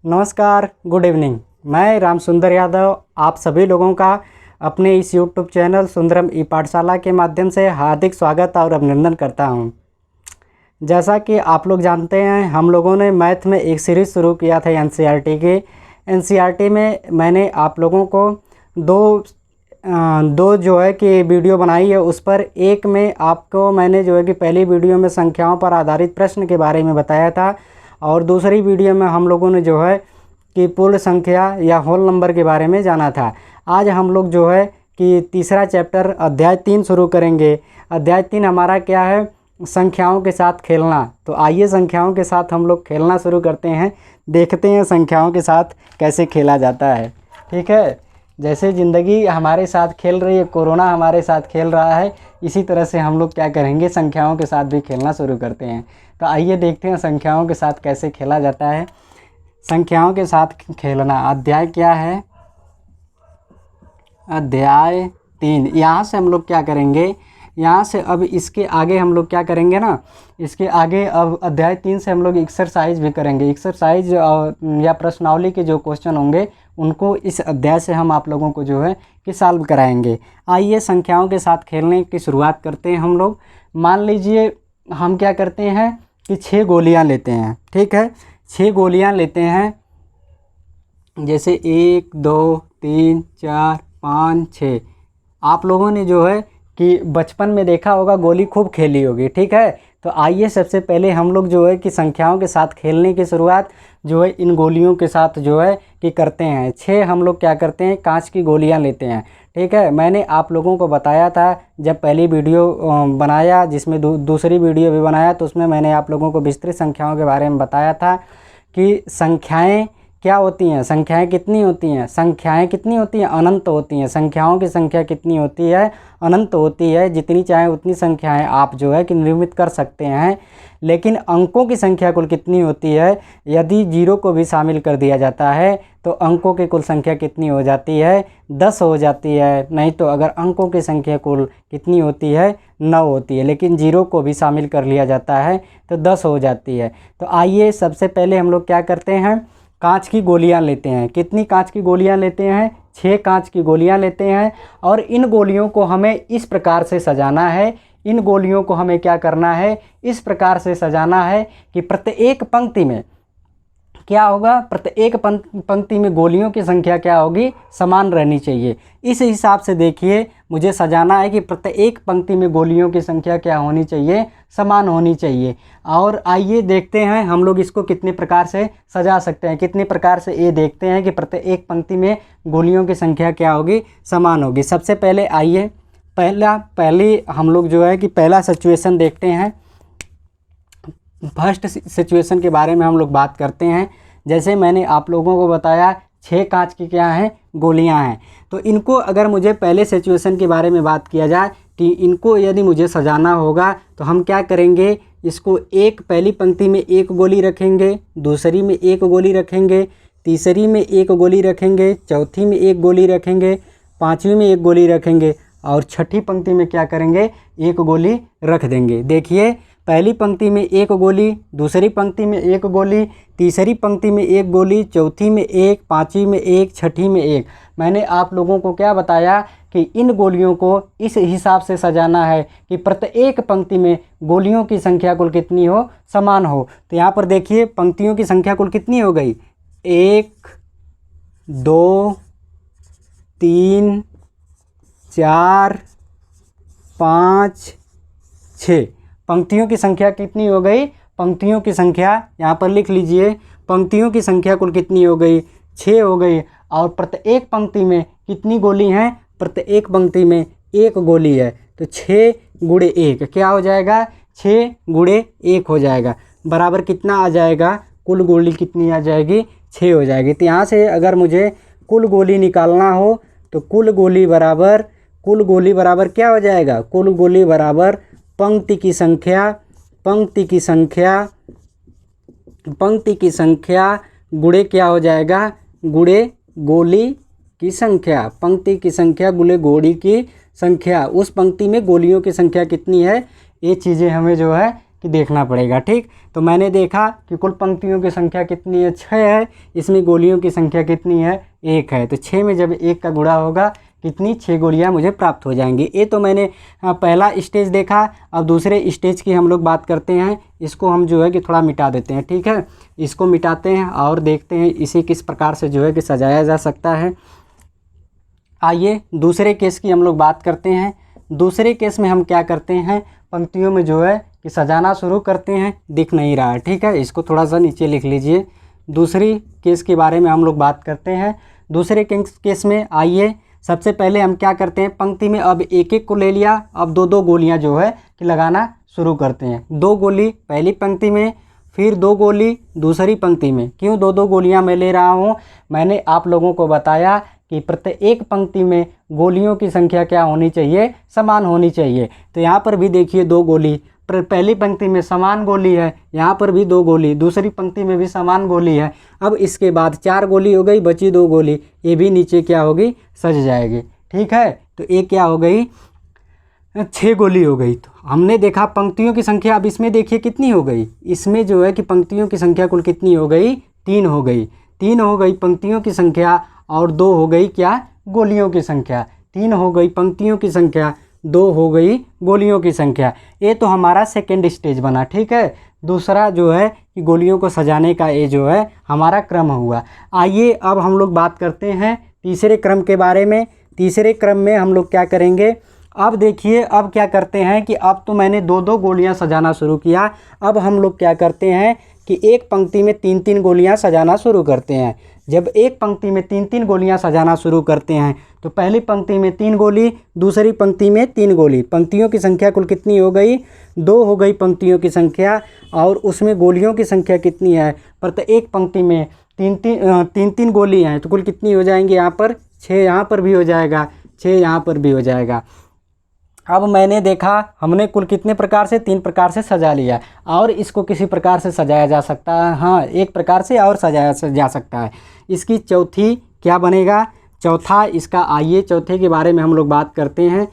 नमस्कार, good evening. मैं राम सुंदर यादव आप सभी लोगों का अपने इस यूट्यूब चैनल सुंदरम ई पाठशाला के माध्यम से हार्दिक स्वागत और अभिनंदन करता हूं। जैसा कि आप लोग जानते हैं, हम लोगों ने मैथ में एक सीरीज़ शुरू किया था एनसीईआरटी की। एनसीईआरटी में मैंने आप लोगों को दो जो है कि वीडियो बनाई है। उस पर एक में आपको मैंने जो है कि पहली वीडियो में संख्याओं पर आधारित प्रश्न के बारे में बताया था और दूसरी वीडियो में हम लोगों ने जो है कि पूर्ण संख्या या होल नंबर के बारे में जाना था। आज हम लोग जो है कि तीसरा चैप्टर अध्याय 3 शुरू करेंगे। अध्याय 3 हमारा क्या है? संख्याओं के साथ खेलना। तो आइए संख्याओं के साथ हम लोग खेलना शुरू करते हैं। देखते हैं संख्याओं के साथ कैसे खेला जाता है। ठीक है, जैसे ज़िंदगी हमारे साथ खेल रही है, कोरोना हमारे साथ खेल रहा है, इसी तरह से हम लोग क्या करेंगे, संख्याओं के साथ भी खेलना शुरू करते हैं। तो आइए देखते हैं संख्याओं के साथ कैसे खेला जाता है। संख्याओं के साथ खेलना अध्याय क्या है? अध्याय 3। यहाँ से हम लोग क्या करेंगे, यहाँ से अब इसके आगे हम लोग क्या करेंगे ना, इसके आगे अब अध्याय 3 से हम लोग एक्सरसाइज भी करेंगे। एक्सरसाइज या प्रश्नावली के जो क्वेश्चन होंगे उनको इस अध्याय से हम आप लोगों को जो है कि सॉल्व कराएंगे। आइए संख्याओं के साथ खेलने की शुरुआत करते हैं हम लोग। मान लीजिए हम क्या करते हैं कि 6 गोलियां लेते हैं। ठीक है, 6 गोलियां लेते हैं। जैसे 1 2 3 4 5 6। आप लोगों ने जो है कि बचपन में देखा होगा, गोली खूब खेली होगी। ठीक है, तो आइए सबसे पहले हम लोग जो है कि संख्याओं के साथ खेलने की शुरुआत जो है इन गोलियों के साथ जो है कि करते हैं। 6 हम लोग क्या करते हैं, कांच की गोलियां लेते हैं। ठीक है, मैंने आप लोगों को बताया था जब पहली वीडियो बनाया, जिसमें दूसरी वीडियो भी बनाया, तो उसमें मैंने आप लोगों को विस्तृत संख्याओं के बारे में बताया था कि संख्याएँ क्या होती हैं, संख्याएं कितनी होती हैं। संख्याएं कितनी होती हैं? अनंत होती हैं। संख्याओं की संख्या कितनी होती है? अनंत होती है। जितनी चाहे उतनी संख्याएं आप जो है कि निर्मित कर सकते हैं। लेकिन अंकों की संख्या कुल कितनी होती है? यदि 0 को भी शामिल कर दिया जाता है तो अंकों की कुल संख्या कितनी हो जाती है? 10 हो जाती है। नहीं तो अगर अंकों की संख्या कुल कितनी होती है? 9 होती है। लेकिन 0 को भी शामिल कर लिया जाता है तो 10 हो जाती है। तो आइए सबसे पहले हम लोग क्या करते हैं, कांच की गोलियां लेते हैं। कितनी कांच की गोलियां लेते हैं? 6 कांच की गोलियां लेते हैं। और इन गोलियों को हमें इस प्रकार से सजाना है। इन गोलियों को हमें क्या करना है, इस प्रकार से सजाना है कि प्रत्येक पंक्ति में क्या होगा, प्रत्येक पंक्ति में गोलियों की संख्या क्या होगी, समान रहनी चाहिए। इस हिसाब से देखिए, मुझे सजाना है कि प्रत्येक पंक्ति में गोलियों की संख्या क्या होनी चाहिए, समान होनी चाहिए। और आइए देखते हैं हम लोग इसको कितने प्रकार से सजा सकते हैं। कितने प्रकार से ये देखते हैं कि प्रत्येक पंक्ति में गोलियों की संख्या क्या होगी, समान होगी। सबसे पहले आइए पहले हम लोग जो है कि पहला सिचुएशन देखते हैं। फर्स्ट सिचुएशन के बारे में हम लोग बात करते हैं। जैसे मैंने आप लोगों को बताया 6 कांच की क्या हैं, गोलियां हैं। तो इनको अगर मुझे पहले सिचुएशन के बारे में बात किया जाए कि इनको यदि मुझे सजाना होगा तो हम क्या करेंगे, इसको एक पहली पंक्ति में 1 गोली रखेंगे, दूसरी में 1 गोली रखेंगे, तीसरी में 1 गोली रखेंगे, चौथी में 1 गोली रखेंगे, पाँचवीं में 1 गोली रखेंगे और छठी पंक्ति में क्या करेंगे, 1 गोली रख देंगे। देखिए, पहली पंक्ति में 1 गोली, दूसरी पंक्ति में 1 गोली, तीसरी पंक्ति में 1 गोली, चौथी में 1, पाँचवीं में 1, छठी में 1। मैंने आप लोगों को क्या बताया कि इन गोलियों को इस हिसाब से सजाना है कि प्रत्येक पंक्ति में गोलियों की संख्या कुल कितनी हो, समान हो। तो यहाँ पर देखिए पंक्तियों की संख्या कुल कितनी हो गई, 1 2 3 4 5 6। पंक्तियों की संख्या कितनी हो गई, पंक्तियों की संख्या यहाँ पर लिख लीजिए। पंक्तियों की संख्या कुल कितनी हो गई, 6 हो गई। और प्रत्येक पंक्ति में कितनी गोली हैं, प्रत्येक पंक्ति में 1 गोली है। तो 6 गुणे 1 क्या हो जाएगा, 6 गुणे 1 हो जाएगा। बराबर कितना आ जाएगा, कुल गोली कितनी आ जाएगी, 6 हो जाएगी। तो यहाँ से अगर मुझे कुल गोली निकालना हो तो कुल गोली बराबर क्या हो जाएगा, कुल गोली बराबर पंक्ति की संख्या गुणे क्या हो जाएगा, गुणे गोली की संख्या। पंक्ति की संख्या गुणे गोली की संख्या। उस पंक्ति में गोलियों की संख्या कितनी है, ये चीज़ें हमें जो है कि देखना पड़ेगा। ठीक, तो मैंने देखा कि कुल पंक्तियों की संख्या कितनी है, 6 है, इसमें गोलियों की संख्या कितनी है, 1 है। तो 6 में जब 1 का गुणा होगा कितनी, 6 गोलियां मुझे प्राप्त हो जाएंगी। ये तो मैंने पहला स्टेज देखा। अब दूसरे स्टेज की हम लोग बात करते हैं। इसको हम जो है कि थोड़ा मिटा देते हैं। ठीक है, इसको मिटाते हैं और देखते हैं इसे किस प्रकार से जो है कि सजाया जा सकता है। आइए दूसरे केस की हम लोग बात करते हैं। दूसरे केस में हम क्या करते हैं, पंक्तियों में जो है कि सजाना शुरू करते हैं। दिख नहीं रहा है, ठीक है, इसको थोड़ा सा नीचे लिख लीजिए। दूसरी केस के बारे में हम लोग बात करते हैं। दूसरे केस में आइए सबसे पहले हम क्या करते हैं, पंक्ति में अब एक एक को ले लिया, अब दो दो गोलियां जो है कि लगाना शुरू करते हैं। 2 गोली पहली पंक्ति में, फिर 2 गोली दूसरी पंक्ति में। क्यों 2 गोलियां मैं ले रहा हूं, मैंने आप लोगों को बताया कि प्रत्येक पंक्ति में गोलियों की संख्या क्या होनी चाहिए, समान होनी चाहिए। तो यहाँ पर भी देखिए 2 गोली, पहली पंक्ति में समान गोली है, यहाँ पर भी 2 गोली, दूसरी पंक्ति में भी समान गोली है। अब इसके बाद 4 गोली हो गई, बची 2 गोली, ये भी नीचे क्या होगी, सज जाएगी। ठीक है, तो ये क्या हो गई, 6 गोली हो गई। तो हमने देखा पंक्तियों की संख्या, अब इसमें देखिए कितनी हो गई, इसमें जो है कि पंक्तियों की संख्या कुल कितनी हो गई, 3 हो गई। 3 हो गई पंक्तियों की संख्या और 2 हो गई क्या, गोलियों की संख्या। 3 हो गई पंक्तियों की संख्या, 2 हो गई गोलियों की संख्या। ये तो हमारा सेकेंड स्टेज बना। ठीक है, दूसरा जो है कि गोलियों को सजाने का ये जो है हमारा क्रम हुआ। आइए अब हम लोग बात करते हैं तीसरे क्रम के बारे में। तीसरे क्रम में हम लोग क्या करेंगे, अब देखिए अब क्या करते हैं कि अब तो मैंने 2 गोलियां सजाना शुरू किया। अब हम लोग क्या करते हैं कि एक पंक्ति में 3 गोलियां सजाना शुरू करते हैं। जब एक पंक्ति में 3 गोलियां सजाना शुरू करते हैं तो पहली पंक्ति में 3 गोली, दूसरी पंक्ति में 3 गोली। पंक्तियों की संख्या कुल कितनी हो गई, 2 हो गई पंक्तियों की संख्या, और उसमें गोलियों की संख्या कितनी है, प्रत्येक पंक्ति में 3 गोली हैं, तो कुल कितनी हो जाएंगी, यहाँ पर 6, यहाँ पर भी हो जाएगा 6, यहाँ पर भी हो जाएगा। अब मैंने देखा हमने कुल कितने प्रकार से, 3 प्रकार से सजा लिया, और इसको किसी प्रकार से सजाया जा सकता है। हाँ, एक प्रकार से और सजाया जा सकता है। इसकी चौथी क्या बनेगा, चौथा इसका, आइए चौथे के बारे में हम लोग बात करते हैं।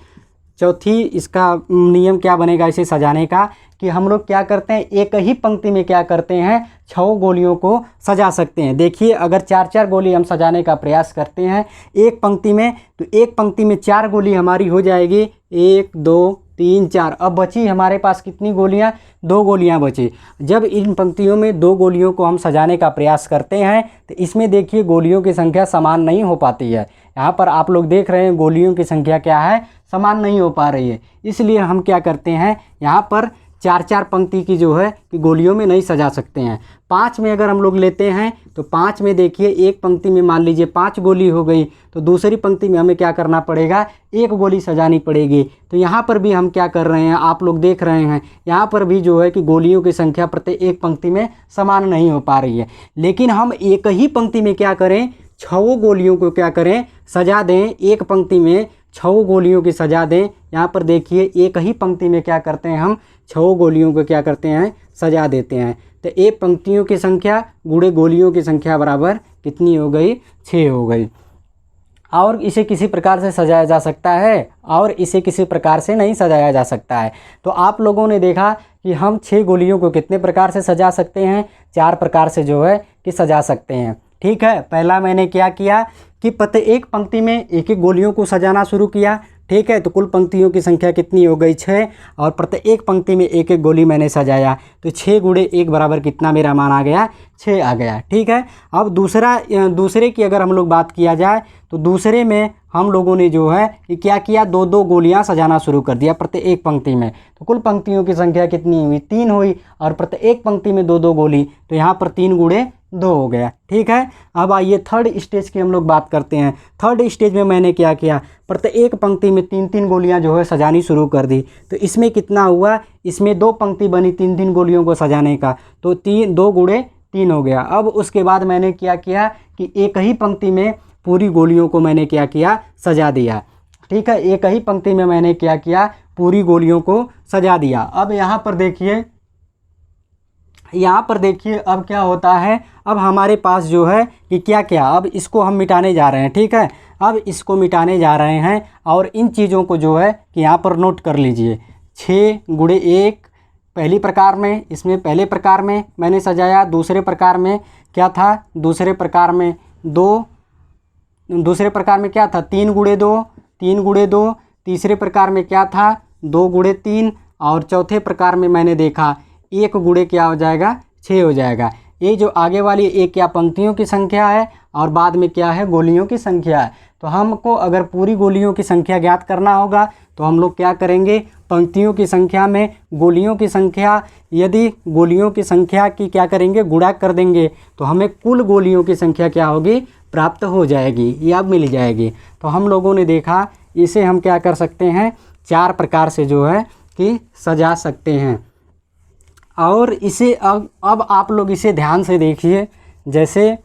चौथी इसका नियम क्या बनेगा इसे सजाने का, कि हम लोग क्या करते हैं, एक ही पंक्ति में क्या करते हैं, 6 गोलियों को सजा सकते हैं। देखिए अगर 4-4 गोली हम सजाने का प्रयास करते हैं एक पंक्ति में, तो एक पंक्ति में 4 गोली हमारी हो जाएगी, 1 2 3 4। अब बची हमारे पास कितनी गोलियां, 2 गोलियां बची। जब इन पंक्तियों में 2 गोलियों को हम सजाने का प्रयास करते हैं तो इसमें देखिए गोलियों की संख्या समान नहीं हो पाती है। यहाँ पर आप लोग देख रहे हैं गोलियों की संख्या क्या है, समान नहीं हो पा रही है। इसलिए हम क्या करते हैं, यहाँ पर 4-4 पंक्ति की जो है कि गोलियों में नहीं सजा सकते हैं। 5 में अगर हम लोग लेते हैं तो 5 में देखिए एक पंक्ति में मान लीजिए 5 गोली हो गई, तो दूसरी पंक्ति में हमें क्या करना पड़ेगा, 1 गोली सजानी पड़ेगी। तो यहाँ पर भी हम क्या कर रहे हैं, आप लोग देख रहे हैं यहाँ पर भी जो है कि गोलियों की संख्या प्रत्येक पंक्ति में समान नहीं हो पा रही है। लेकिन हम एक ही पंक्ति में क्या करें, 6 गोलियों को क्या करें, सजा दें। एक पंक्ति में 6 गोलियों की सजा दें। यहाँ पर देखिए एक ही पंक्ति में क्या करते हैं, हम 6 गोलियों को क्या करते हैं, सजा देते हैं। तो एक पंक्तियों की संख्या गुणे गोलियों की संख्या बराबर कितनी हो गई, 6 हो गई। और इसे किसी प्रकार से सजाया जा सकता है और इसे किसी प्रकार से नहीं सजाया जा सकता है। तो आप लोगों ने देखा कि हम 6 गोलियों को कितने प्रकार से सजा सकते हैं, 4 प्रकार से जो है कि सजा सकते हैं। ठीक है, पहला मैंने क्या किया कि प्रत्येक पंक्ति में 1-1 गोलियों को सजाना शुरू किया। ठीक है, तो कुल पंक्तियों की संख्या कितनी हो गई, 6, और प्रत्येक पंक्ति में 1-1 गोली मैंने सजाया। तो 6 गुणे 1 बराबर कितना मेरा मान आ गया, 6 आ गया। ठीक है, अब दूसरे की अगर हम लोग बात किया जाए तो दूसरे में हम लोगों ने जो है कि क्या किया, 2-2 गोलियां सजाना शुरू कर दिया प्रत्येक पंक्ति में। तो कुल पंक्तियों की संख्या कितनी हुई, 3 हुई, और प्रत्येक पंक्ति में 2-2 गोली, तो यहाँ पर 3 गुणे 2 हो गया। ठीक है, अब आइए थर्ड स्टेज की हम लोग बात करते हैं। थर्ड स्टेज में मैंने क्या किया, प्रत्येक पंक्ति में 3-3 गोलियां जो है सजानी शुरू कर दी। तो इसमें कितना हुआ, इसमें 2 पंक्ति बनी 3-3 गोलियों को सजाने का, तो 2 गुणे 3 हो गया। अब उसके बाद मैंने क्या किया कि एक ही पंक्ति में पूरी गोलियों को मैंने क्या किया, सजा दिया। ठीक है, एक ही पंक्ति में मैंने क्या किया, पूरी गोलियों को सजा दिया। अब यहाँ पर देखिए अब क्या होता है, अब हमारे पास जो है कि क्या, अब इसको हम मिटाने जा रहे हैं। ठीक है, अब इसको मिटाने जा रहे हैं और इन चीज़ों को जो है कि यहाँ पर नोट कर लीजिए। 6 गुणे 1 पहली प्रकार में, इसमें पहले प्रकार में मैंने सजाया। दूसरे प्रकार में क्या था, दूसरे प्रकार में क्या था 3 गुणे 2, 3 गुणे 2। तीसरे प्रकार में क्या था 2 गुणे 3। और चौथे प्रकार में मैंने देखा 1 गुणे क्या हो जाएगा 6 हो जाएगा। ये जो आगे वाली एक क्या पंक्तियों की संख्या है और बाद में क्या है गोलियों की संख्या है। तो हमको अगर पूरी गोलियों की संख्या ज्ञात करना होगा तो हम लोग क्या करेंगे, पंक्तियों की संख्या में गोलियों की संख्या, यदि गोलियों की संख्या की क्या करेंगे गुणा कर देंगे तो हमें कुल गोलियों की संख्या क्या होगी प्राप्त हो जाएगी या मिल जाएगी। तो हम लोगों ने देखा इसे हम क्या कर सकते हैं 4 प्रकार से जो है कि सजा सकते हैं। और इसे अब आप लोग इसे ध्यान से देखिए, जैसे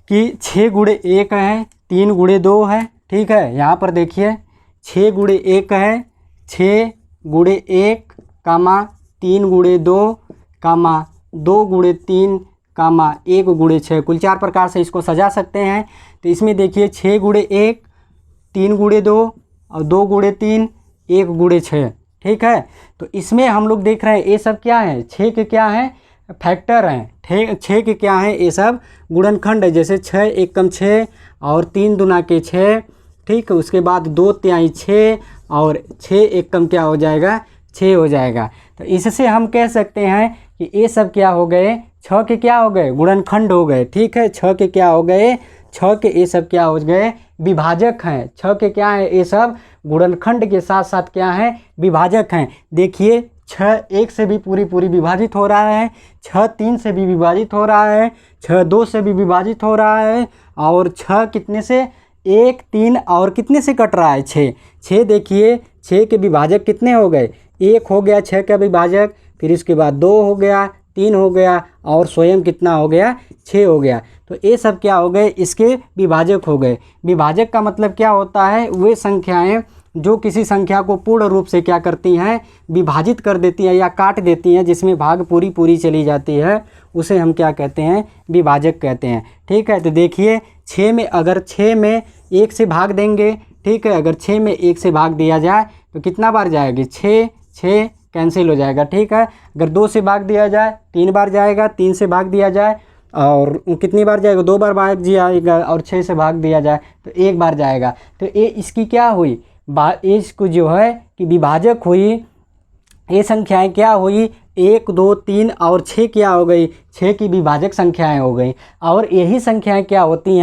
कि 6 गुणे 1 है, 3 गुणे 2 है, ठीक है। यहाँ पर देखिए 6 गुणे 1 है, 6 गुणे 1 कामा 3 गुणे 2 कामा 2 गुणे 3 कामा 1 गुणे 6, कुल 4 प्रकार से इसको सजा सकते हैं। तो इसमें देखिए 6 गुणे 1, 3 गुणे 2 और 2 गुणे 3, 1 गुणे 6, ठीक है। तो इसमें हम लोग देख रहे हैं ये सब क्या है 6 के क्या है फैक्टर हैं, 6 के क्या है ये सब गुणनखंड है। जैसे 6 एकम 6 और 3 दुना के 6, ठीक है। उसके बाद 2 तिहाई 6 और 6 एकम क्या हो जाएगा 6 हो जाएगा। तो इससे हम कह सकते हैं कि ये सब क्या हो गए 6 के क्या हो गए गुणनखंड हो गए, ठीक है। 6 के क्या हो गए 6 के ये सब क्या हो गए विभाजक हैं। 6 के क्या है ये सब गुणनखंड के साथ साथ क्या है विभाजक हैं। देखिए 6 1 से भी पूरी विभाजित हो रहा है, 6 3 से भी विभाजित हो रहा है, 6 2 से भी विभाजित हो रहा है, और 6 कितने से 1 3 और कितने से कट रहा है 6 देखिए 6 के विभाजक कितने हो गए 1 हो गया 6 का विभाजक, फिर इसके बाद 2 हो गया, 3 हो गया और स्वयं कितना हो गया 6 हो गया। तो ये सब क्या हो गए इसके विभाजक हो गए। विभाजक का मतलब क्या होता है वे संख्याएं जो किसी संख्या को पूर्ण रूप से क्या करती हैं विभाजित कर देती हैं या काट देती हैं, जिसमें भाग पूरी चली जाती है, उसे हम क्या कहते हैं विभाजक कहते हैं, ठीक है। तो देखिए 6 में अगर 6 में 1 से भाग देंगे, ठीक है, अगर 6 में 1 से भाग दिया जाए तो कितना बार जाएगी 6 कैंसिल हो जाएगा, ठीक है। अगर 2 से भाग दिया जाए 3 बार जाएगा, 3 से भाग दिया जाए और कितनी बार जाएगा 2 बार भाग जाएगा, और 6 से भाग दिया जाए तो 1 बार जाएगा। तो ये इसकी क्या हुई इसको जो है कि विभाजक हुई, ये संख्याएं क्या हुई 1 2 3 और 6 क्या हो गई 6 की विभाजक संख्याएं हो गई। और यही संख्याएं क्या होती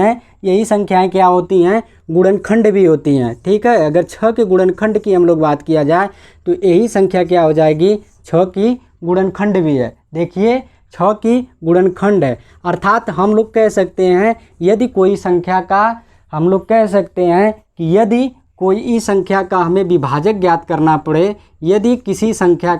हैं गुणनखंड भी होती हैं, ठीक है। अगर 6 के गुणनखंड की हम लोग बात किया जाए तो यही संख्या क्या हो जाएगी 6 की गुणनखंड भी है। देखिए 6 की गुणनखंड है, अर्थात हम लोग कह सकते हैं यदि कोई संख्या का हम लोग कह सकते हैं कि यदि कोई संख्या का हमें विभाजक ज्ञात करना पड़े, यदि किसी संख्या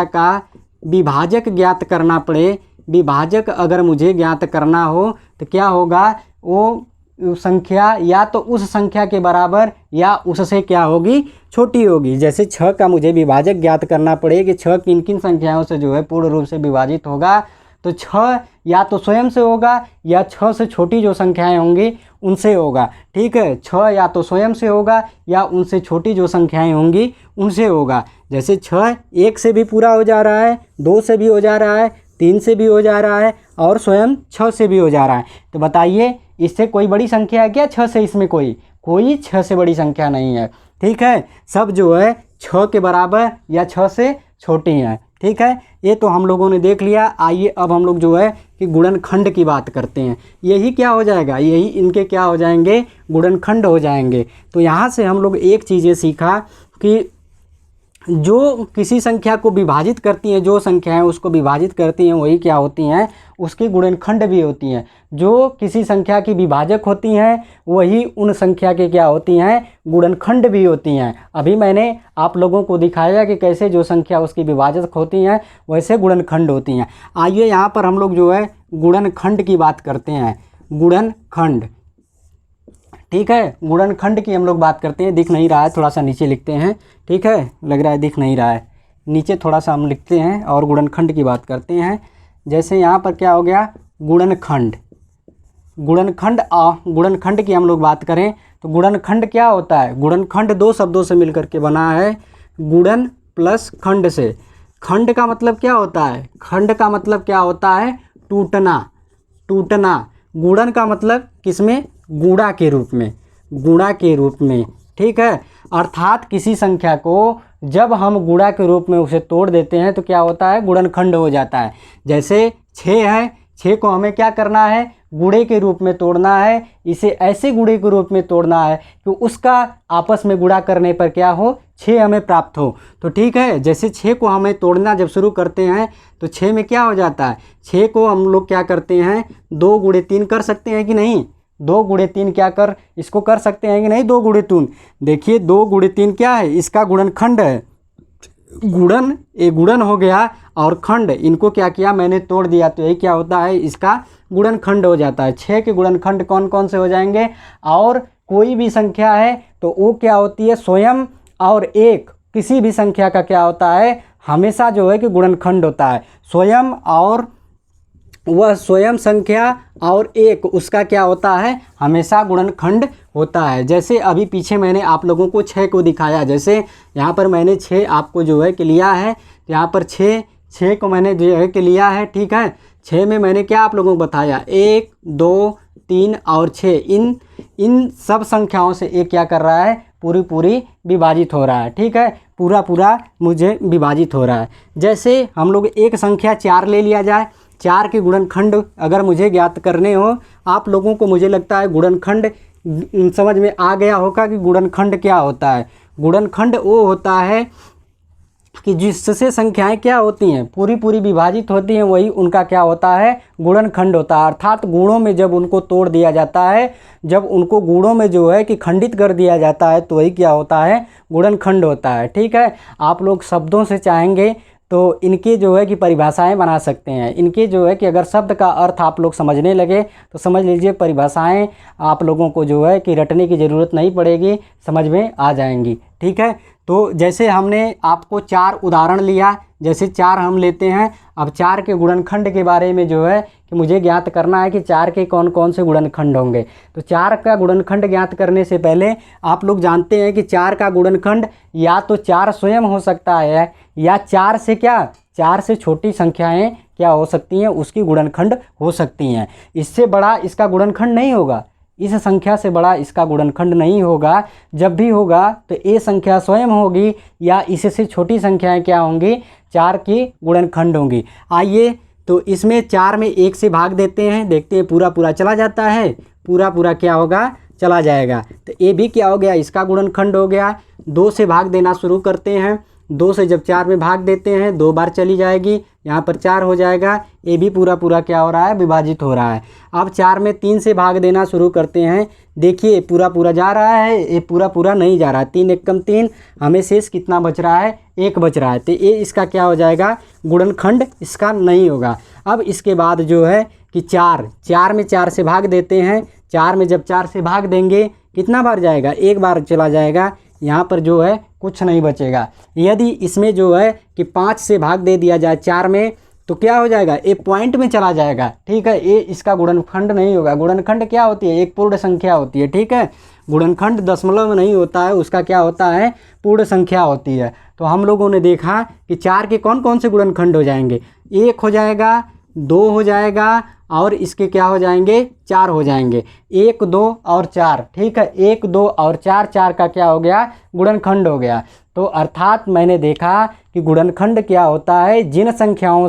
का विभाजक ज्ञात करना पड़े, विभाजक अगर मुझे ज्ञात करना हो तो क्या होगा वो संख्या या तो उस संख्या के बराबर या उससे क्या होगी छोटी होगी। जैसे 6 का मुझे विभाजक ज्ञात करना पड़े कि 6 किन किन संख्याओं से जो है पूर्ण रूप से विभाजित होगा, तो 6 या तो स्वयं से होगा या 6 से छोटी जो संख्याएं होंगी उनसे होगा, ठीक है। 6 या तो स्वयं से होगा या उनसे छोटी जो संख्याएं होंगी उनसे होगा। जैसे 6 1 से भी पूरा हो जा रहा है, 2 से भी हो जा रहा है, 3 से भी हो जा रहा है और स्वयं 6 से भी हो जा रहा है। तो बताइए इससे कोई बड़ी संख्या है क्या 6 से? इसमें कोई 6 से बड़ी संख्या नहीं है, ठीक है। सब जो है 6 के बराबर या 6 से छोटी हैं, ठीक है। ये तो हम लोगों ने देख लिया। आइए अब हम लोग जो है कि गुणनखंड की बात करते हैं। यही क्या हो जाएगा, यही इनके क्या हो जाएंगे गुणनखंड हो जाएंगे। तो यहाँ से हम लोग एक चीज़ ये सीखा कि जो किसी संख्या को विभाजित करती हैं, जो संख्याएं उसको विभाजित करती हैं वही क्या होती हैं उसकी गुणनखंड भी होती हैं। जो किसी संख्या की विभाजक होती हैं वही उन संख्या के क्या होती हैं गुणनखंड भी होती हैं। अभी मैंने आप लोगों को दिखाया कि कैसे जो संख्या उसकी विभाजक होती हैं वैसे गुणनखंड होती हैं। आइए यहाँ पर हम लोग जो है गुणनखंड की बात करते हैं। गुणनखंड, ठीक है, गुणनखंड की हम लोग बात करते हैं। दिख नहीं रहा है, थोड़ा सा नीचे लिखते हैं, ठीक है, लग रहा है दिख नहीं रहा है, नीचे थोड़ा सा हम लिखते हैं और गुणनखंड की बात करते हैं। जैसे यहाँ पर क्या हो गया गुणनखंड, गुणनखंड की हम लोग बात करें तो गुणनखंड क्या होता है, गुणनखंड 2 शब्दों से मिलकर के बना है। गुणन प्लस खंड से। खंड का मतलब क्या होता है? खंड का मतलब क्या होता है? टूटना, टूटना। गुणन का मतलब किसमें? गुणा के रूप में, गुणा के रूप में, ठीक है। अर्थात किसी संख्या को जब हम गुणा के रूप में उसे तोड़ देते हैं तो क्या होता है? गुणनखंड हो जाता है। जैसे 6 है, 6 को हमें क्या करना है? गुणे के रूप में तोड़ना है। इसे ऐसे गुणे के रूप में तोड़ना है कि उसका आपस में गुणा करने पर क्या हो? 6 हमें प्राप्त हो। तो ठीक है, जैसे 6 को हमें तोड़ना जब शुरू करते हैं तो 6 में क्या हो जाता है? 6 को हम लोग क्या करते हैं? 2 गुणे 3 कर सकते हैं कि नहीं? 2 गुणे 3 क्या कर इसको कर सकते हैं कि नहीं? 2 गुणे 3। देखिए 2 गुणे 3 क्या है? इसका गुणनखंड है। गुणन, ये गुणन हो गया और खंड, इनको क्या किया? मैंने तोड़ दिया, तो यही क्या होता है? इसका गुणनखंड हो जाता है। 6 के गुणनखंड कौन कौन से हो जाएंगे? और कोई भी संख्या है तो वो क्या होती है? स्वयं और एक, किसी भी संख्या का क्या होता है? हमेशा जो है कि गुणनखंड होता है। स्वयं और वह स्वयं संख्या और एक, उसका क्या होता है? हमेशा गुणनखंड होता है। जैसे अभी पीछे मैंने आप लोगों को 6 को दिखाया, जैसे यहाँ पर मैंने 6 आपको जो है कि लिया है, यहाँ पर 6 को मैंने जो है कि लिया है, ठीक है। 6 में मैंने क्या आप लोगों को बताया? 1 2 3 और 6, इन सब संख्याओं से एक क्या कर रहा है? पूरी विभाजित हो रहा है, ठीक है। पूरा मुझे विभाजित हो रहा है। जैसे हम लोग एक संख्या 4 ले लिया जाए, 4 के गुणनखंड अगर मुझे ज्ञात करने हो, आप लोगों को मुझे लगता है गुणनखंड समझ में आ गया होगा कि गुणनखंड क्या होता है। गुणनखंड वो होता है कि जिससे संख्याएं क्या होती हैं? पूरी विभाजित होती हैं, वही उनका क्या होता है? गुणनखंड होता है। अर्थात गुणों में जब उनको तोड़ दिया जाता है, जब उनको गुणों में जो है कि खंडित कर दिया जाता है, तो वही क्या होता है? गुणनखंड होता है, ठीक है। आप लोग शब्दों से चाहेंगे तो इनके जो है कि परिभाषाएं बना सकते हैं। इनके जो है कि अगर शब्द का अर्थ आप लोग समझने लगे तो समझ लीजिए परिभाषाएं आप लोगों को जो है कि रटने की ज़रूरत नहीं पड़ेगी, समझ में आ जाएंगी, ठीक है। तो जैसे हमने आपको 4 उदाहरण लिया, जैसे 4 हम लेते हैं। अब 4 के गुणनखंड के बारे में जो है कि मुझे ज्ञात करना है कि 4 के कौन कौन से गुणनखंड होंगे। तो 4 का गुणनखंड ज्ञात करने से पहले आप लोग जानते हैं कि 4 का गुणनखंड या तो 4 स्वयं हो सकता है, या 4 से क्या? 4 से छोटी संख्याएं क्या हो सकती हैं? उसकी गुणनखंड हो सकती हैं। इससे बड़ा इसका गुणनखंड नहीं होगा, इस संख्या से बड़ा इसका गुणनखंड नहीं होगा। जब भी होगा तो ये संख्या स्वयं होगी या इससे छोटी संख्याएं क्या होंगी? 4 की गुणनखंड होंगी। आइए तो इसमें 4 में 1 से भाग देते हैं, देखते हैं पूरा चला जाता है, पूरा क्या होगा? चला जाएगा। तो ये भी क्या हो गया? इसका गुणनखंड हो गया। 2 से भाग देना शुरू करते हैं, 2 से जब 4 में भाग देते हैं 2 बार चली जाएगी, यहाँ पर 4 हो जाएगा। ये भी पूरा क्या हो रहा है? विभाजित हो रहा है। अब 4 में 3 से भाग देना शुरू करते हैं, देखिए पूरा जा रहा है, ये पूरा नहीं जा रहा है। 3 एकम 3, हमें शेष कितना बच रहा है? 1 बच रहा है। तो ये इसका क्या हो जाएगा? गुणनखंड इसका नहीं होगा। अब इसके बाद जो है कि 4 में 4 से भाग देते हैं, 4 में जब 4 से भाग देंगे कितना बार जाएगा? 1 बार चला जाएगा, यहाँ पर जो है कुछ नहीं बचेगा। यदि इसमें जो है कि 5 से भाग दे दिया जाए 4 में तो क्या हो जाएगा? ये पॉइंट में चला जाएगा, ठीक है। ये इसका गुणनखंड नहीं होगा। गुणनखंड क्या होती है? एक पूर्ण संख्या होती है, ठीक है। गुणनखंड दशमलव में नहीं होता है, उसका क्या होता है? पूर्ण संख्या होती है। तो हम लोगों ने देखा कि 4 के कौन कौन से गुणनखंड हो जाएंगे? 1 हो जाएगा, 2 हो जाएगा और इसके क्या हो जाएंगे? 4 हो जाएंगे। 1 2 और 4, ठीक है। 1 2 और 4, 4 का क्या हो गया? गुणनखंड हो गया। तो अर्थात मैंने देखा कि गुणनखंड क्या होता है? जिन संख्याओं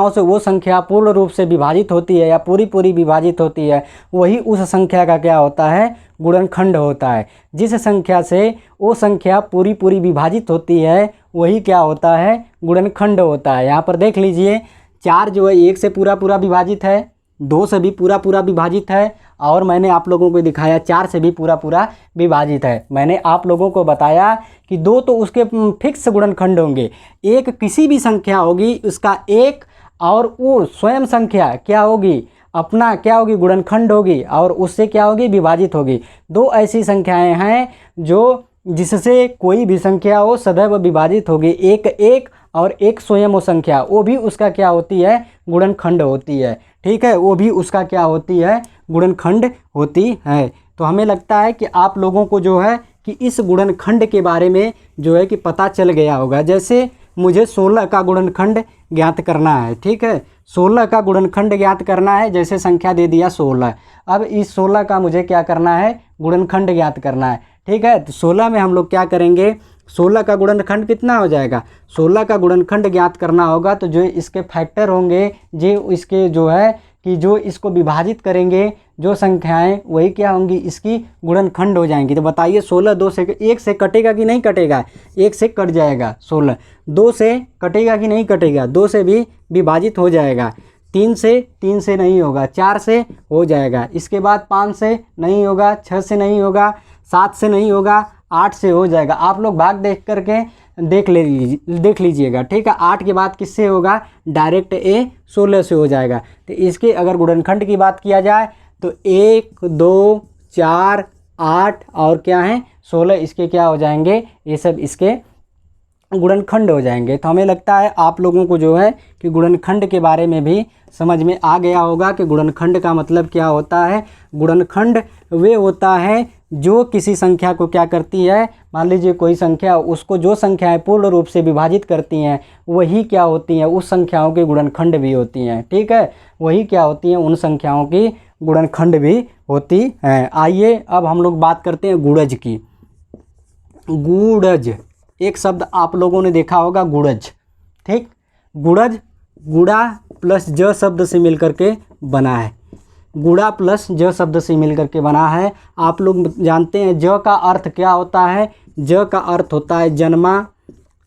से वो संख्या पूर्ण रूप से विभाजित होती है या पूरी विभाजित होती है, वही उस संख्या का क्या होता है? गुणनखंड होता है। जिस संख्या से वो संख्या पूरी विभाजित होती है, वही क्या होता है? गुणनखंड होता है। यहाँ पर देख लीजिए 4 जो है 1 से पूरा विभाजित है, 2 से भी पूरा विभाजित है, और मैंने आप लोगों को दिखाया 4 से भी पूरा विभाजित है। मैंने आप लोगों को बताया कि 2 तो उसके फिक्स गुणनखंड होंगे, 1 किसी भी संख्या होगी उसका 1, और वो स्वयं संख्या क्या होगी? अपना क्या होगी? गुणनखंड होगी, और उससे क्या होगी? विभाजित होगी। 2 ऐसी संख्याएं हैं जो जिससे कोई भी संख्या हो सदैव विभाजित होगी। 1 और 1 स्वयं वो संख्या, वो भी उसका क्या होती है? गुणनखंड होती है, ठीक है। वो भी उसका क्या होती है? गुणनखंड होती है। तो हमें लगता है कि आप लोगों को जो है कि इस गुणनखंड के बारे में जो है कि पता चल गया होगा। जैसे मुझे 16 का गुणनखंड ज्ञात करना है, ठीक है, 16 का गुणनखंड ज्ञात करना है। जैसे संख्या दे दिया 16, अब इस 16 का मुझे क्या करना है, गुणनखंड ज्ञात करना है, ठीक है। तो 16 में हम लोग क्या करेंगे, 16 का गुणनखंड कितना हो जाएगा, 16 का गुणनखंड ज्ञात करना होगा तो जो इसके फैक्टर होंगे, जो इसके जो है कि जो इसको विभाजित करेंगे जो संख्याएं, वही क्या होंगी, इसकी गुणनखंड हो जाएंगी। तो बताइए 16 2 से 1 से कटेगा कि नहीं कटेगा, 1 से कट जाएगा, 16 2 से कटेगा कि नहीं कटेगा, 2 से भी विभाजित हो जाएगा, 3 से नहीं होगा, 4 से हो जाएगा, इसके बाद 5 से नहीं होगा, 6 से नहीं होगा, 7 से नहीं होगा, 8 से हो जाएगा। आप लोग भाग देख करके देख लीजिएगा, ठीक है। 8 के बाद किससे होगा, डायरेक्ट ए 16 से हो जाएगा। तो इसके अगर गुणनखंड की बात किया जाए तो 1 2 4 8 और क्या है 16, इसके क्या हो जाएंगे, ये सब इसके गुणनखंड हो जाएंगे। तो हमें लगता है आप लोगों को जो है कि गुणनखंड के बारे में भी समझ में आ गया होगा कि गुणनखंड का मतलब क्या होता है। गुणनखंड वे होता है जो किसी संख्या को क्या करती है, मान लीजिए कोई संख्या, उसको जो संख्याएं पूर्ण रूप से विभाजित करती हैं वही क्या होती हैं, उस संख्याओं के गुणनखंड भी होती हैं, ठीक है, वही क्या होती हैं, उन संख्याओं की गुणनखंड भी होती हैं। आइए अब हम लोग बात करते हैं गुणज की। गुणज एक शब्द आप लोगों ने देखा होगा, गुणज, ठीक। गुणज गुणा प्लस ज शब्द से मिलकर के बना है, गुणा प्लस ज शब्द से मिलकर के बना है। आप लोग जानते हैं ज का अर्थ क्या होता है, ज का अर्थ होता है जन्मा।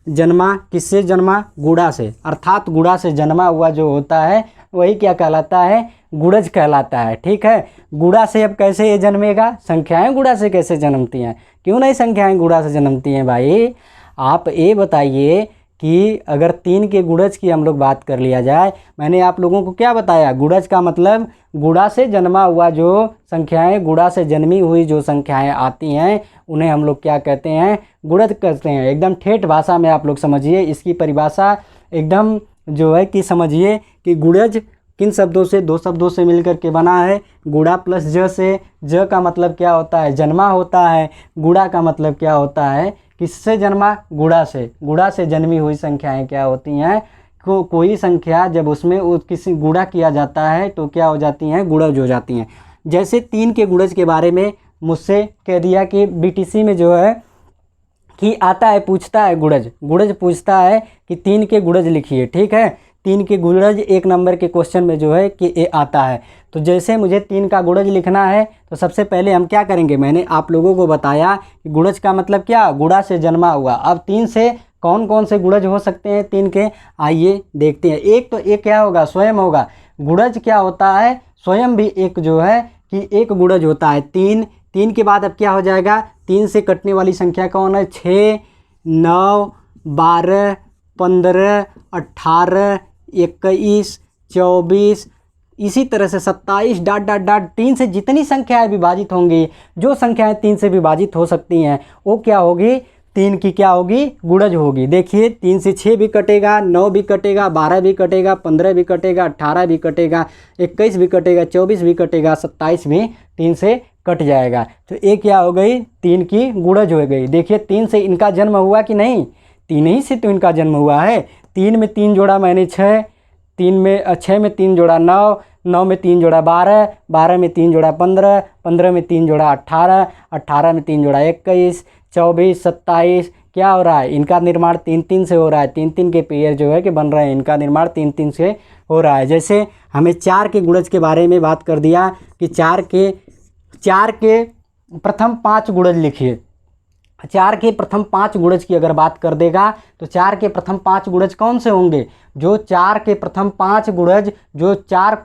जन्मा किससे जन्मा, गुणा से, अर्थात गुणा से जन्मा हुआ जो होता है वही क्या कहलाता है, गुणज कहलाता है, ठीक है। गुणा से अब कैसे ये जन्मेगा, संख्याएं गुणा से कैसे जन्मती हैं, क्यों नहीं संख्याएं गुणा से जन्मती हैं भाई। आप ये बताइए कि अगर 3 के गुणज की हम लोग बात कर लिया जाए, मैंने आप लोगों को क्या बताया, गुणज का मतलब गुणा से जन्मा हुआ जो संख्याएं, गुणा से जन्मी हुई जो संख्याएं आती हैं उन्हें हम लोग क्या कहते हैं, गुणज कहते हैं। एकदम ठेठ भाषा में आप लोग समझिए, इसकी परिभाषा एकदम जो है कि समझिए कि गुणज किन शब्दों से, 2 शब्दों से मिलकर के बना है, गुणा प्लस ज से। ज का मतलब क्या होता है, जन्मा होता है। गुणा का मतलब क्या होता है, किससे जन्मा, गुणा से। गुणा से जन्मी हुई संख्याएं क्या होती हैं, कोई संख्या जब उसमें किसी गुणा किया जाता है तो क्या हो जाती हैं, गुणज हो जाती हैं। जैसे 3 के गुणज के बारे में मुझसे कह दिया कि बीटीसी में जो है कि आता है, पूछता है गुणज, गुणज पूछता है कि 3 के गुणज लिखिए, ठीक है। 3 के गुणज 1 नंबर के क्वेश्चन में जो है कि ये आता है। तो जैसे मुझे 3 का गुणज लिखना है तो सबसे पहले हम क्या करेंगे, मैंने आप लोगों को बताया कि गुणज का मतलब क्या, गुणा से जन्मा हुआ। अब 3 से कौन कौन से गुणज हो सकते हैं 3 के, आइए देखते हैं। एक तो एक क्या होगा, स्वयं होगा। गुणज क्या होता है, स्वयं भी एक जो है कि एक गुणज होता है। 3 के बाद अब क्या हो जाएगा, 3 से कटने वाली संख्या कौन है, 6 9 12 15 18 21 24 इसी तरह से 27 डॉट डॉट डॉट 3 से जितनी संख्याएं विभाजित होंगी, जो संख्याएं 3 से विभाजित हो सकती हैं वो क्या होगी, 3 की क्या होगी, गुणज होगी। देखिए 3 से 6 भी कटेगा, 9 भी कटेगा, 12 भी कटेगा, 15 भी कटेगा, 18 भी कटेगा, 21 भी कटेगा, 24 भी कटेगा, 27 भी 3 से कट जाएगा। तो ये क्या हो गई, 3 की गुणज हो गई। देखिए 3 से इनका जन्म हुआ कि नहीं, 3 ही से तो इनका जन्म हुआ है। 3 में 3 जोड़ा मैंने 6, 6 में 3 जोड़ा 9, 9 में 3 जोड़ा 12, 12 में 3 जोड़ा 15, 15 में 3 जोड़ा 18, 18 में 3 जोड़ा 21, 24 27 क्या हो रहा है, इनका निर्माण 3 से हो रहा है। 3 के पेयर जो है कि बन रहे हैं, इनका निर्माण 3 से हो रहा है। जैसे हमें 4 के गुणज के बारे में बात कर दिया कि 4 के प्रथम 5 गुणज लिखिए। 4 के प्रथम 5 गुणज की अगर बात कर देगा तो 4 के प्रथम 5 गुणज कौन से होंगे, जो 4 के प्रथम 5 गुणज, जो 4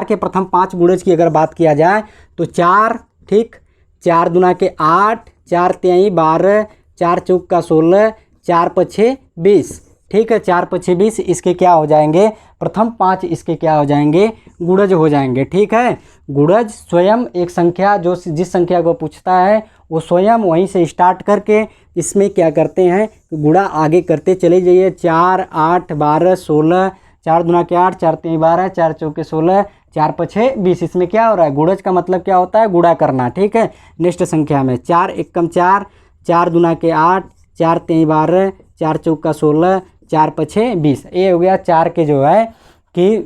के प्रथम 5 गुणज की अगर बात किया जाए तो 4, ठीक, 4 दूना के 8, 4 तिहाई 12, 4 चौक का 16, 4 पछे 20, ठीक है, 4 पछे 20 इसके क्या हो जाएंगे, प्रथम 5 इसके क्या हो जाएंगे, गुणज हो जाएंगे, ठीक है। गुणज स्वयं एक संख्या जो जिस संख्या को पूछता है वो स्वयं वहीं से स्टार्ट करके इसमें क्या करते हैं, गुणा आगे करते चले जाइए। 4 8 12 16, 4 दूना के 8, 4 तिहाई 12, 4 चौके 16, 4 पछे 20, इसमें क्या हो रहा है, गुणज का मतलब क्या होता है, गुणा करना, ठीक है। नेक्स्ट संख्या में 4 एकम 4, 4 दूना के 8, 4 तेई 12, 4 चौका 16, 4 पछे 20। ये हो गया 4 के जो है कि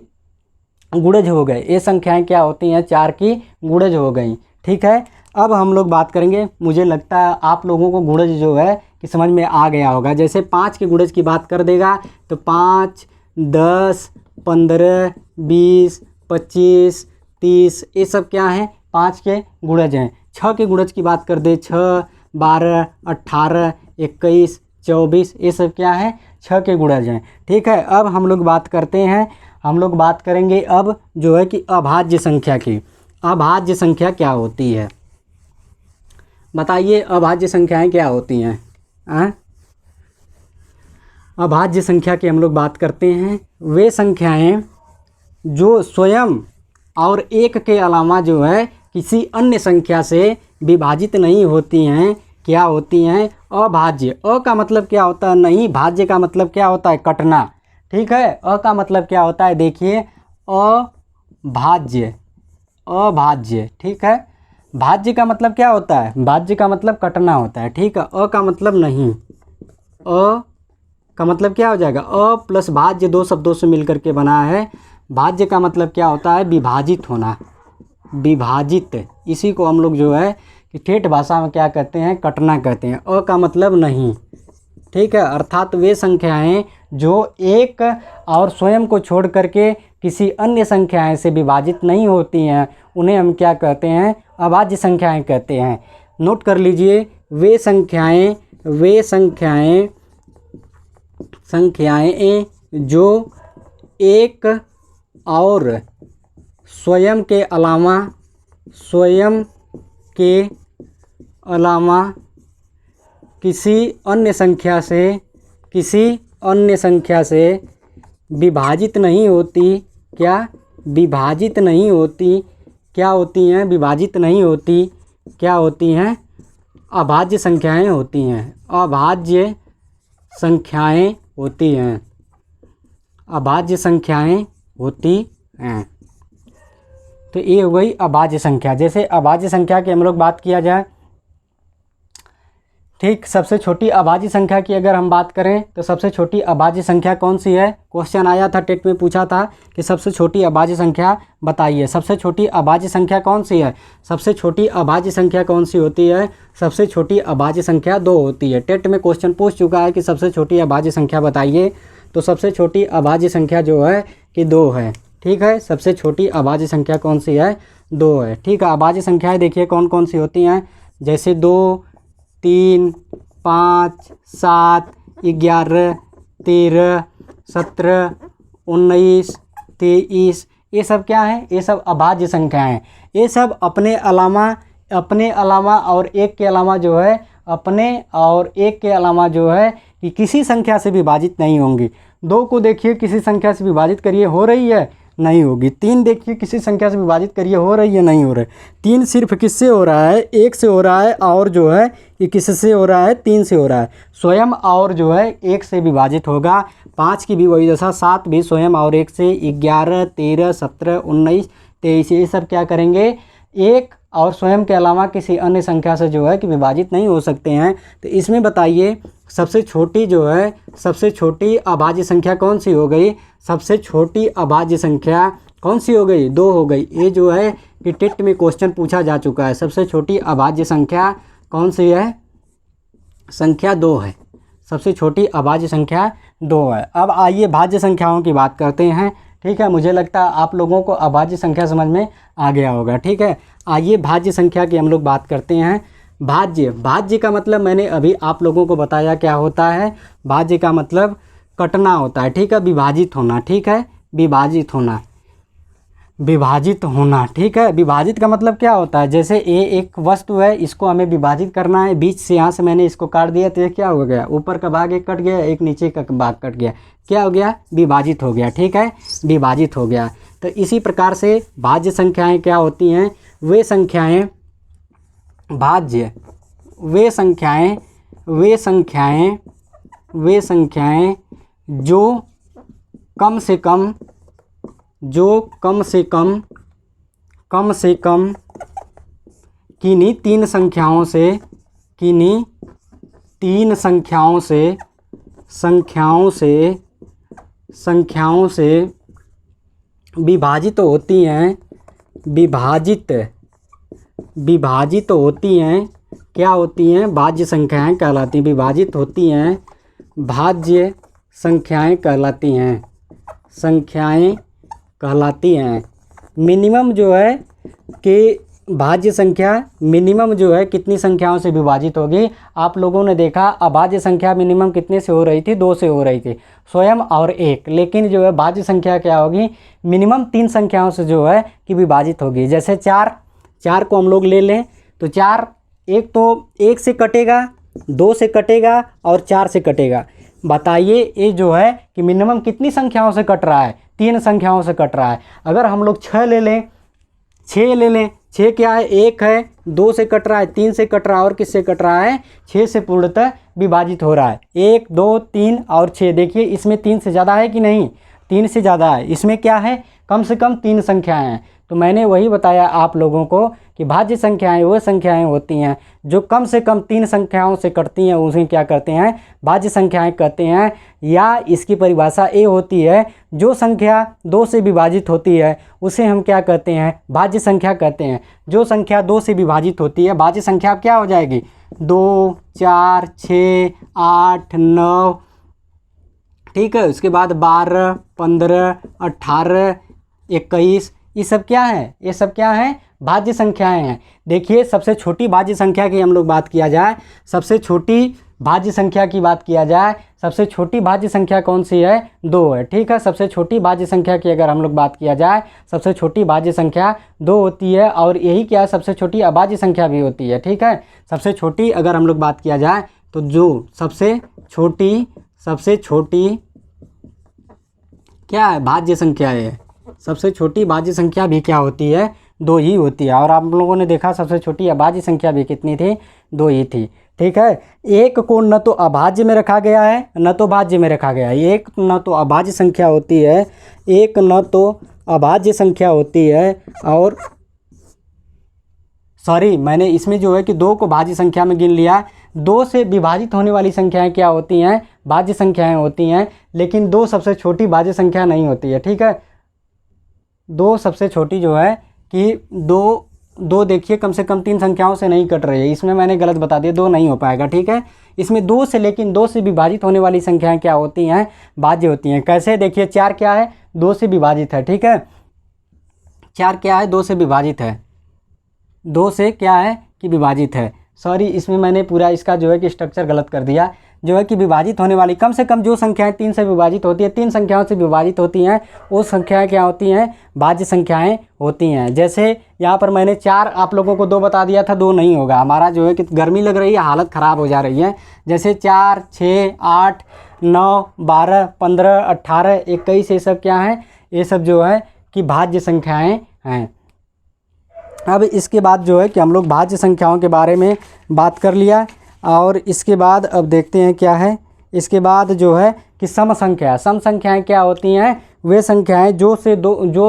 गुणज हो गए। ये संख्याएं क्या होती हैं, 4 की गुणज हो गई। ठीक है, अब हम लोग बात करेंगे, मुझे लगता है आप लोगों को गुणज जो है कि समझ में आ गया होगा। जैसे 5 के गुणज की बात कर देगा तो 5, 10, 15, 20, 25, 30, ये सब क्या हैं, 5 के गुणज हैं। 6 के गुणज की बात कर दे, 6, 12, 18, 21, 24, ये सब क्या है, 6 के गुणज हैं। ठीक है, अब हम लोग बात करते हैं, हम लोग बात करेंगे अब जो है कि अभाज्य संख्या की। अभाज्य संख्या क्या होती है, बताइए अभाज्य संख्याएं क्या होती हैं? अभाज्य संख्या की हम लोग बात करते हैं, वे संख्याएं जो स्वयं और एक के अलावा जो है किसी अन्य संख्या से विभाजित नहीं होती हैं, क्या होती हैं, अभाज्य। अ का मतलब क्या होता है, नहीं, भाज्य का मतलब क्या होता है, कटना। ठीक है, अ का मतलब क्या होता है, देखिए अभाज्य, अभाज्य। ठीक है, भाज्य का मतलब क्या होता है, भाज्य का मतलब कटना होता है। ठीक है, अ का मतलब नहीं, अ का मतलब क्या हो जाएगा, अ प्लस भाज्य 2 शब्दों से मिलकर के बना है। भाज्य का मतलब क्या होता है, विभाजित होना, विभाजित। इसी को हम लोग जो है कि ठेठ भाषा में क्या कहते हैं, कटना कहते हैं। अ का मतलब नहीं। ठीक है, अर्थात वे संख्याएं जो एक और स्वयं को छोड़ करके किसी अन्य संख्याएं से विभाजित नहीं होती हैं, उन्हें हम क्या कहते हैं, अभाज्य संख्याएं कहते हैं। नोट कर लीजिए, वे संख्याएं, वे संख्याएं, संख्याएं जो एक और स्वयं के अलावा, स्वयं के अलावा किसी अन्य संख्या से, किसी अन्य संख्या से विभाजित नहीं होती, क्या, विभाजित नहीं होती, क्या होती हैं, विभाजित नहीं होती, क्या होती हैं, अभाज्य संख्याएं होती हैं, अभाज्य संख्याएं होती हैं, अभाज्य संख्याएं होती हैं। तो ये हो गई अभाज्य संख्या। जैसे अभाज्य संख्या की हम लोग बात किया जाए, ठीक, सबसे छोटी अभाज्य संख्या की अगर हम बात करें तो सबसे छोटी अभाज्य संख्या कौन सी है, क्वेश्चन आया था टेट में, पूछा था कि सबसे छोटी अभाज्य संख्या बताइए। सबसे छोटी अभाज्य संख्या कौन सी है, सबसे छोटी अभाज्य संख्या कौन सी होती है, सबसे छोटी अभाज्य संख्या 2 होती है। टेट में क्वेश्चन पूछ चुका है कि सबसे छोटी अभाज्य संख्या बताइए, तो सबसे छोटी अभाज्य संख्या जो है कि 2 है। ठीक है, सबसे छोटी अभाज्य संख्या कौन सी है, 2 है। ठीक है, अभाज्य संख्याएं देखिए कौन कौन सी होती हैं, जैसे 2, 3, 5, 7, 11, 13, 17, 19, 23, ये सब क्या है, ये सब अभाज्य संख्याएं हैं। ये सब अपने अलावा, अपने अलावा और एक के अलावा जो है, अपने और एक के अलावा जो है कि किसी संख्या से विभाजित नहीं होंगी। 2 को देखिए किसी संख्या से विभाजित करिए, हो रही है, नहीं होगी। 3 देखिए किसी संख्या से विभाजित करिए, हो रही है, नहीं हो रहा है। 3 सिर्फ किससे हो रहा है, 1 से हो रहा है, और जो है ये किससे हो रहा है, 3 से हो रहा है, स्वयं और जो है 1 से विभाजित होगा। 5 की भी वही दशा, 7 भी स्वयं और 1 से, 11, 13, 17, 19, 23, ये सब क्या करेंगे, 1 और स्वयं के अलावा किसी अन्य संख्या से जो है कि विभाजित नहीं हो सकते हैं। तो इसमें बताइए सबसे छोटी जो है, सबसे छोटी अभाज्य संख्या कौन सी हो गई, सबसे छोटी अभाज्य संख्या कौन सी हो गई, 2 हो गई। ये जो है कि टेट में क्वेश्चन पूछा जा चुका है, सबसे छोटी अभाज्य संख्या कौन सी है, संख्या 2 है, सबसे छोटी अभाज्य संख्या 2 है। अब आइए भाज्य संख्याओं की बात करते हैं। ठीक है, मुझे लगता है आप लोगों को अभाज्य संख्या समझ में आ गया होगा। ठीक है, आइए भाज्य संख्या की हम लोग बात करते हैं। भाज्य, भाज्य का मतलब मैंने अभी आप लोगों को बताया क्या होता है, भाज्य का मतलब कटना होता है। ठीक है, विभाजित होना। ठीक है, विभाजित होना, विभाजित होना। ठीक है, विभाजित का मतलब क्या होता है, जैसे ये एक वस्तु है, इसको हमें विभाजित करना है, बीच से यहाँ से मैंने इसको काट दिया तो ये क्या हो गया, ऊपर का भाग एक कट गया, एक नीचे का भाग कट गया, क्या हो गया, विभाजित हो गया। ठीक है, विभाजित हो गया। तो इसी प्रकार से भाज्य संख्याएं क्या होती हैं, वे संख्याएं, भाज्य, वे संख्याएं, वे संख्याएं, वे संख्याएं जो कम से कम, जो कम से कम, कम से कम किन्हीं 3 संख्याओं से, किन्हीं तीन संख्याओं से विभाजित होती हैं, विभाजित होती हैं, क्या होती हैं? भाज्य संख्याएं कहलाती हैं। विभाजित होती हैं, भाज्य संख्याएं कहलाती हैं, संख्याएं कहलाती हैं। मिनिमम जो है कि भाज्य संख्या मिनिमम जो है कितनी संख्याओं से विभाजित होगी? आप लोगों ने देखा अभाज्य संख्या मिनिमम कितने से हो रही थी? 2 से हो रही थी, स्वयं और एक। लेकिन जो है भाज्य संख्या क्या होगी? मिनिमम 3 संख्याओं से जो है कि विभाजित होगी। जैसे 4 को हम लोग ले लें तो 4 एक तो 1 से कटेगा, 2 से कटेगा और 4 से कटेगा। बताइए ये जो है कि मिनिमम कितनी संख्याओं से कट रहा है? 3 संख्याओं से कट रहा है। अगर हम लोग 6 ले लें, 6 क्या है? 1 है, 2 से कट रहा है, 3 से कट रहा है और किससे कट रहा है? 6 से पूर्णतः विभाजित हो रहा है। 1 2 3 और 6। देखिए इसमें 3 से ज़्यादा है कि नहीं? 3 से ज़्यादा है। इसमें क्या है? कम से कम 3 संख्याएं हैं। तो मैंने वही बताया आप लोगों को कि भाज्य संख्याएं वो संख्याएं होती हैं जो कम से कम 3 संख्याओं से कटती हैं, उसे क्या करते हैं? भाज्य संख्याएं कहते हैं। या इसकी परिभाषा ये होती है, जो संख्या 2 से विभाजित होती है उसे हम क्या कहते हैं? भाज्य संख्या कहते हैं। जो संख्या 2 से विभाजित होती है, भाज्य संख्या क्या हो जाएगी? 2 4 6 8 9, ठीक है। उसके बाद 12 15 18 21, ये सब क्या है? ये सब क्या है? भाज्य संख्याएं हैं। देखिए सबसे छोटी भाज्य संख्या की हम लोग बात किया जाए, सबसे छोटी भाज्य संख्या की बात किया जाए, सबसे छोटी भाज्य संख्या कौन सी है? 2 है, ठीक है। सबसे छोटी भाज्य संख्या की अगर हम लोग बात किया जाए, सबसे छोटी भाज्य संख्या 2 होती है। और यही क्या है? सबसे छोटी अभाज्य संख्या भी होती है, ठीक है। सबसे छोटी अगर हम लोग बात किया जाए तो जो सबसे छोटी क्या है? भाज्य संख्या है। सबसे छोटी भाज्य संख्या भी क्या होती है? 2 ही होती है। और आप लोगों ने देखा सबसे छोटी अभाज्य संख्या भी कितनी थी? 2 ही थी, ठीक है। एक को न तो अभाज्य में रखा गया है न तो भाज्य में रखा गया है। एक न तो अभाज्य संख्या होती है, एक न तो अभाज्य संख्या होती है, और सॉरी मैंने इसमें जो है कि 2 को भाज्य संख्या में गिन लिया। 2 से विभाजित होने वाली संख्याएं क्या होती हैं? भाज्य संख्याएं होती हैं। लेकिन 2 सबसे छोटी भाज्य संख्या नहीं होती है, ठीक है। 2 सबसे छोटी जो है कि 2 देखिए कम से कम 3 संख्याओं से नहीं कट रही है। इसमें मैंने गलत बता दिया, 2 नहीं हो पाएगा, ठीक है। इसमें 2 से, लेकिन 2 से विभाजित होने वाली संख्याएं क्या होती हैं? भाज्य होती हैं। कैसे? देखिए 4 क्या है? 2 से विभाजित है, ठीक है। 4 क्या है? 2 से विभाजित है। 2 से क्या है कि विभाजित है। सॉरी इसमें मैंने पूरा इसका जो है कि स्ट्रक्चर गलत कर दिया। जो है कि विभाजित होने वाली कम से कम जो संख्याएं 3 से विभाजित होती है, 3 संख्याओं से विभाजित होती हैं, वो संख्याएं क्या होती हैं? भाज्य संख्याएं होती हैं। जैसे यहाँ पर मैंने 4 आप लोगों को 2 बता दिया था, 2 नहीं होगा हमारा। जो है कि गर्मी लग रही है, हालत ख़राब हो जा रही है। जैसे 4 6 8 9 12 15 18 21, ये सब क्या है? ये सब जो है कि भाज्य संख्याएँ हैं। अब इसके बाद जो है कि हम लोग भाज्य संख्याओं के बारे में बात कर लिया। और इसके बाद अब देखते हैं क्या है। इसके बाद जो है कि सम संख्याएं क्या होती हैं? वे संख्याएं जो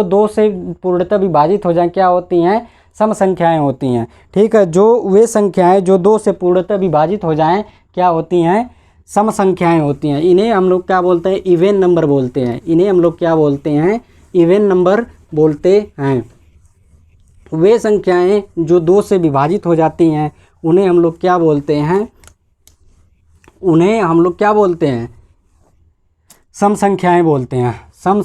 2 से पूर्णतः विभाजित हो जाएं, क्या होती हैं? सम संख्याएं होती हैं, ठीक है। जो वे संख्याएं जो 2 से पूर्णतः विभाजित हो जाएं, क्या होती हैं? सम संख्याएं होती हैं। इन्हें हम लोग क्या बोलते हैं? इवन नंबर बोलते हैं। इन्हें हम लोग क्या बोलते हैं? इवन नंबर बोलते हैं। वे संख्याएं जो 2 से विभाजित हो जाती हैं उन्हें हम लोग क्या बोलते हैं? उन्हें हम लोग क्या बोलते हैं? सम संख्याएं बोलते हैं। सम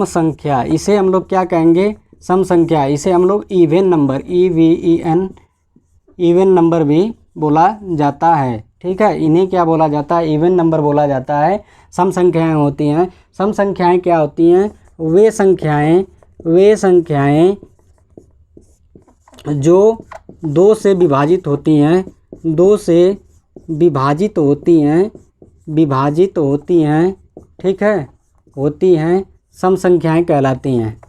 संख्या इसे हम लोग क्या कहेंगे? सम संख्या। इसे हम लोग इवन नंबर इवन नंबर भी बोला जाता है, ठीक है। इन्हें क्या बोला जाता है? इवन नंबर बोला जाता है। सम संख्याएं होती हैं। सम संख्याएं क्या होती हैं? वे संख्याएं जो 2 से विभाजित होती हैं, 2 से विभाजित होती हैं, ठीक है, होती हैं, सम संख्याएं कहलाती हैं।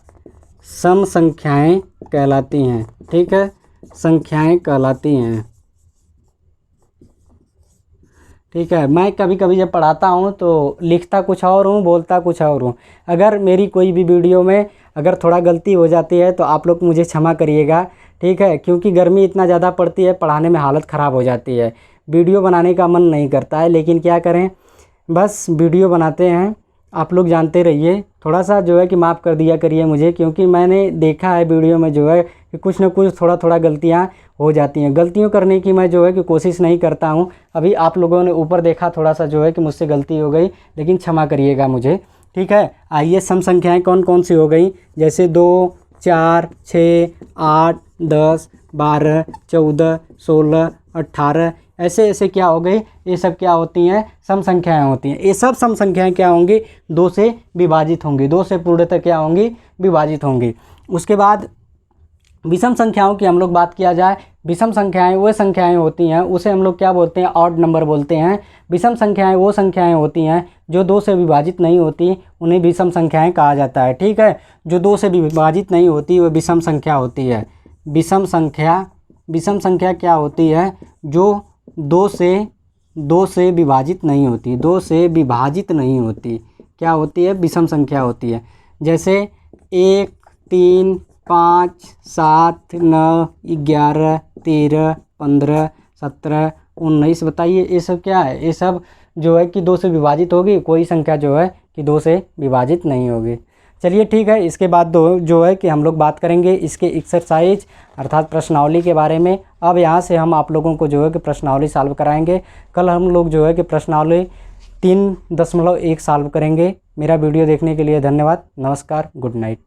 सम संख्याएं कहलाती हैं, ठीक है, संख्याएं कहलाती हैं, ठीक है। मैं कभी कभी जब पढ़ाता हूँ तो लिखता कुछ और हूँ, बोलता कुछ और हूँ। अगर मेरी कोई भी वीडियो में अगर थोड़ा गलती हो जाती है तो आप लोग मुझे क्षमा करिएगा, ठीक है। क्योंकि गर्मी इतना ज़्यादा पड़ती है, पढ़ाने में हालत ख़राब हो जाती है। वीडियो बनाने का मन नहीं करता है, लेकिन क्या करें, बस वीडियो बनाते हैं। आप लोग जानते रहिए, थोड़ा सा जो है कि माफ़ कर दिया करिए मुझे, क्योंकि मैंने देखा है वीडियो में जो है कि कुछ ना कुछ थोड़ा थोड़ा गलतियाँ हो जाती हैं। गलतियों करने की मैं जो है कि कोशिश नहीं करता हूँ। अभी आप लोगों ने ऊपर देखा, थोड़ा सा जो है कि मुझसे गलती हो गई, लेकिन क्षमा करिएगा मुझे, ठीक है। आइए सम संख्याएँ कौन कौन सी हो गई, जैसे 2, 4, 6, 8, 10, 12, 14, 16, 18, ऐसे ऐसे क्या हो गई, ये सब क्या होती हैं, सम संख्याएँ होती हैं। ये सब सम संख्याएँ क्या होंगी, 2 से विभाजित होंगी, 2 से पूर्णतः क्या होंगी, विभाजित होंगी। उसके बाद विषम संख्याओं की हम लोग बात किया जाए, विषम संख्याएं वो संख्याएं होती हैं, उसे हम लोग क्या बोलते हैं, ऑड नंबर बोलते हैं। विषम संख्याएं वो संख्याएं होती हैं जो 2 से विभाजित नहीं होती, उन्हें विषम संख्याएं कहा जाता है, ठीक है। जो 2 से विभाजित नहीं होती वो विषम संख्या होती है। विषम संख्या क्या होती है, जो 2 से विभाजित नहीं होती, 2 से विभाजित नहीं होती, क्या होती है, विषम संख्या होती है। जैसे 1, 3, 5, 7, 9, 11, 13, 15, 17, 19, बताइए ये सब क्या है, ये सब जो है कि 2 से विभाजित होगी, कोई संख्या जो है कि 2 से विभाजित नहीं होगी। चलिए ठीक है, इसके बाद जो है कि हम लोग बात करेंगे इसके एक्सरसाइज अर्थात प्रश्नावली के बारे में। अब यहाँ से हम आप लोगों को जो है कि प्रश्नावली सॉल्व कराएंगे। कल हम लोग जो है कि प्रश्नावली 3.1 सॉल्व करेंगे। मेरा वीडियो देखने के लिए धन्यवाद। नमस्कार, गुड नाइट।